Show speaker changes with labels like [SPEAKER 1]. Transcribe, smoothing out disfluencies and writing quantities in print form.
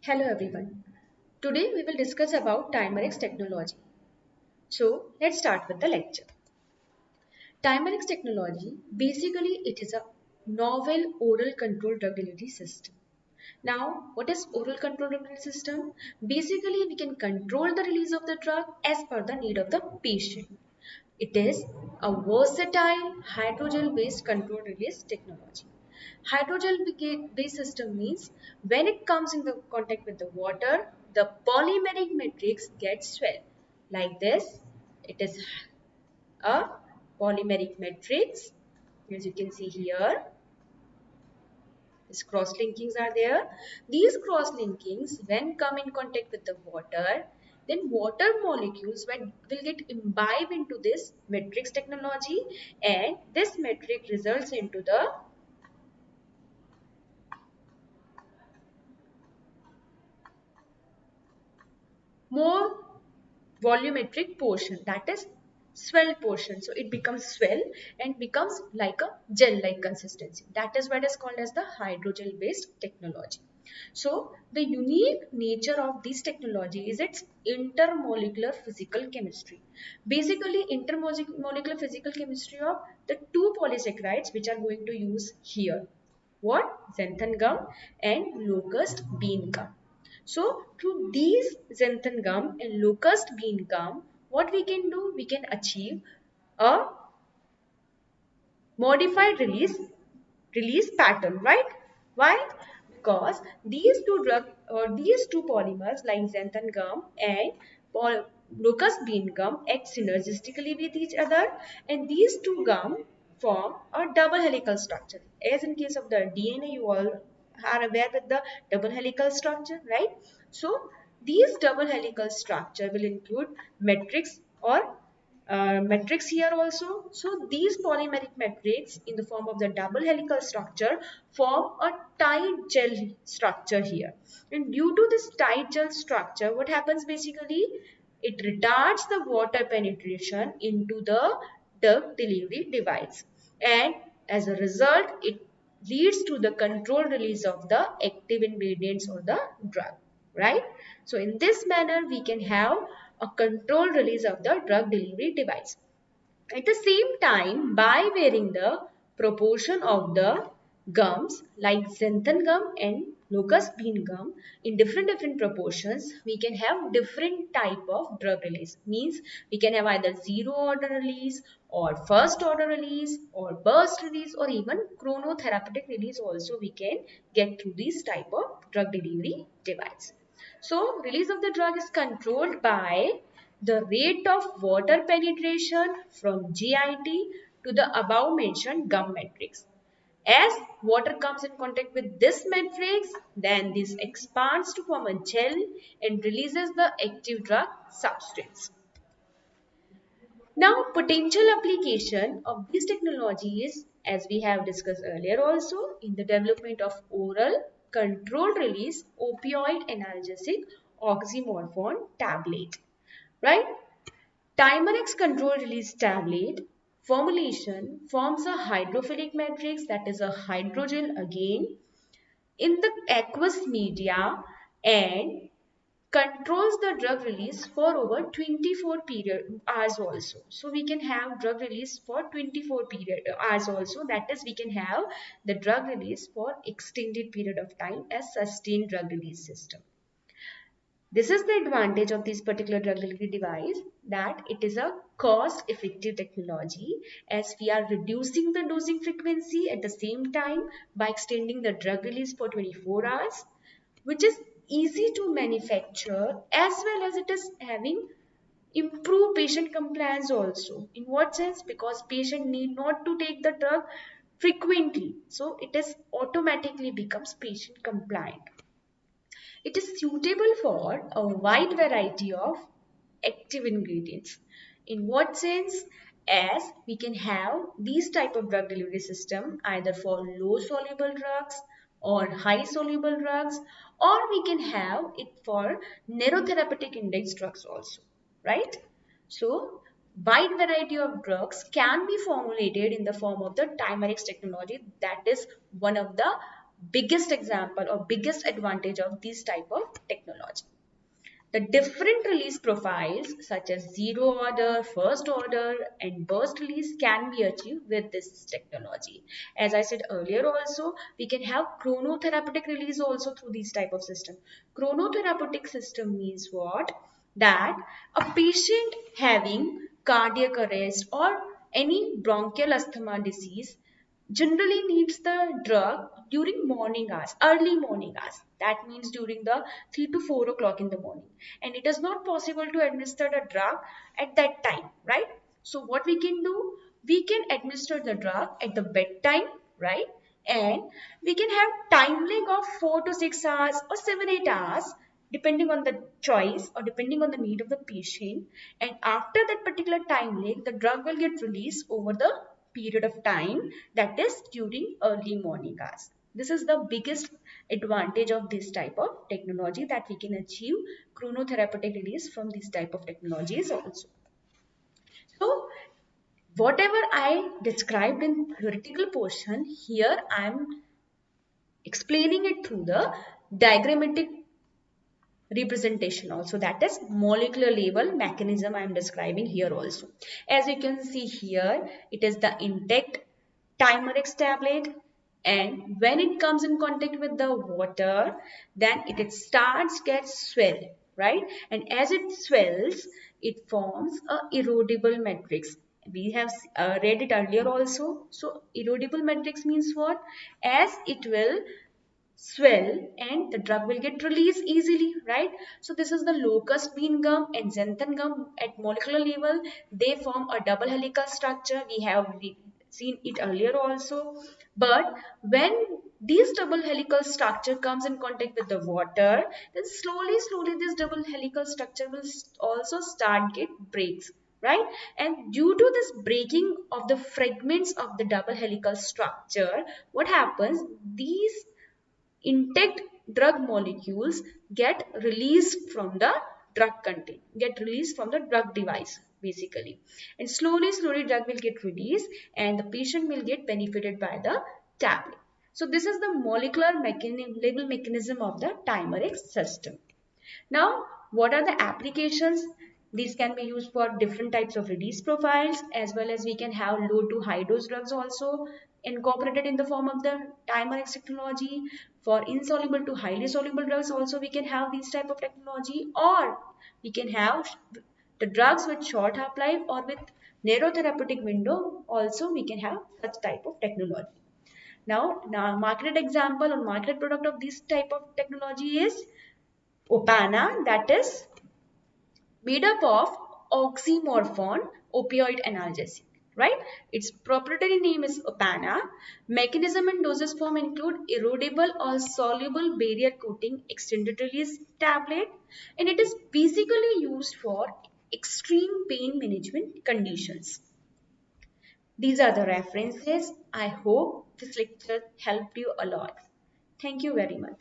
[SPEAKER 1] Hello everyone. Today we will discuss about Timerix technology. So let's start with the lecture. Timerix technology, basically it is a novel oral control drug delivery system. Now, what is oral control drug delivery system? Basically, we can control the release of the drug as per the need of the patient. It is a versatile hydrogel based control release technology. Hydrogel based system means when it comes in the contact with the water, the polymeric matrix gets swelled. Like this, it is a polymeric matrix. As you can see here, these cross linkings are there. These cross linkings, when come in contact with the water, then water molecules will get imbibed into this matrix technology, and this matrix results into the more volumetric portion, that is swell portion. So it becomes swell and becomes like a gel like consistency. That is what is called as the hydrogel based technology. So the unique nature of this technology is its intermolecular physical chemistry. Basically intermolecular physical chemistry of the two polysaccharides which are going to use here. What? Xanthan gum and locust bean gum. So through these xanthan gum and locust bean gum, what we can do? We can achieve a modified release pattern, right? Why? Because these two polymers like xanthan gum and locust bean gum act synergistically with each other, and these two gum form a double helical structure. As in case of the DNA, you all are aware with the double helical structure, right? So these double helical structure will include matrix or matrix here also. So these polymeric matrix in the form of the double helical structure form a tight gel structure here. And due to this tight gel structure, what happens basically? It retards the water penetration into the drug delivery device. And as a result, it leads to the controlled release of the active ingredients or the drug, right? So in this manner, we can have a controlled release of the drug delivery device. At the same time, by varying the proportion of the gums like xanthan gum and locust bean gum in different proportions, we can have different type of drug release. Means we can have either zero order release or first order release or burst release or even chronotherapeutic release also we can get through this type of drug delivery device. So release of the drug is controlled by the rate of water penetration from GIT to the above mentioned gum matrix. As water comes in contact with this matrix, then this expands to form a gel and releases the active drug substance. Now, potential application of this technology is, as we have discussed earlier also, in the development of oral controlled release opioid analgesic oxymorphone tablet, right? Timerix controlled release tablet formulation forms a hydrophilic matrix, that is a hydrogel again in the aqueous media, and controls the drug release for over 24 period hours also. So we can have drug release for 24 period hours also, that is we can have the drug release for extended period of time as sustained drug release system. This is the advantage of this particular drug delivery device, that it is a cost effective technology, as we are reducing the dosing frequency at the same time by extending the drug release for 24 hours, which is easy to manufacture, as well as it is having improve patient compliance also. In what sense? Because patient need not to take the drug frequently, so it is automatically becomes patient compliant. It is suitable for a wide variety of active ingredients. In what sense? As we can have these type of drug delivery system either for low soluble drugs or high soluble drugs, or we can have it for narrow therapeutic index drugs also, right? So wide variety of drugs can be formulated in the form of the Timerix technology. That is one of the biggest example or biggest advantage of this type of technology. The different release profiles such as zero order, first order and burst release can be achieved with this technology. As I said earlier also, we can have chronotherapeutic release also through these type of system. Chronotherapeutic system means what? That a patient having cardiac arrest or any bronchial asthma disease generally needs the drug during morning hours, early morning hours. That means during the 3 to 4 o'clock in the morning. And it is not possible to administer the drug at that time, right? So what we can do, we can administer the drug at the bedtime, right? And we can have timing of 4 to 6 hours or 7, 8 hours depending on the choice or depending on the need of the patient. And after that particular time length, the drug will get released over the period of time, that is during early morning hours. This is the biggest advantage of this type of technology, that we can achieve chronotherapeutic release from this type of technologies also. So whatever I described in theoretical portion, here I am explaining it through the diagrammatic representation also, that is molecular level mechanism I am describing here also. As you can see here, it is the intact Timerex tablet, and when it comes in contact with the water, then it starts get swell, right? And as it swells, it forms a erodible matrix. We have read it earlier also. So erodible matrix means what? As it will swell and the drug will get released easily, right? So this is the locust bean gum and xanthan gum at molecular level. They form a double helical structure. We have seen it earlier also. But when this double helical structure comes in contact with the water, then slowly this double helical structure will also start get breaks, right? And due to this breaking of the fragments of the double helical structure, what happens? These intact drug molecules get released from the drug content, get released from the drug device basically. And slowly drug will get released and the patient will get benefited by the tablet. So this is the molecular level mechanism of the Timerex system. Now, what are the applications? These can be used for different types of release profiles, as well as we can have low to high dose drugs also incorporated in the form of the Timerex technology. For insoluble to highly soluble drugs also we can have these type of technology, or we can have the drugs with short half-life or with narrow therapeutic window also we can have such type of technology. Now marketed example or marketed product of this type of technology is Opana, that is made up of oxymorphone opioid analgesic, right? Its proprietary name is Opana. Mechanism and dosage form include erodible or soluble barrier coating extended release tablet, and it is basically used for extreme pain management conditions. These are the references. I hope this lecture helped you a lot. Thank you very much.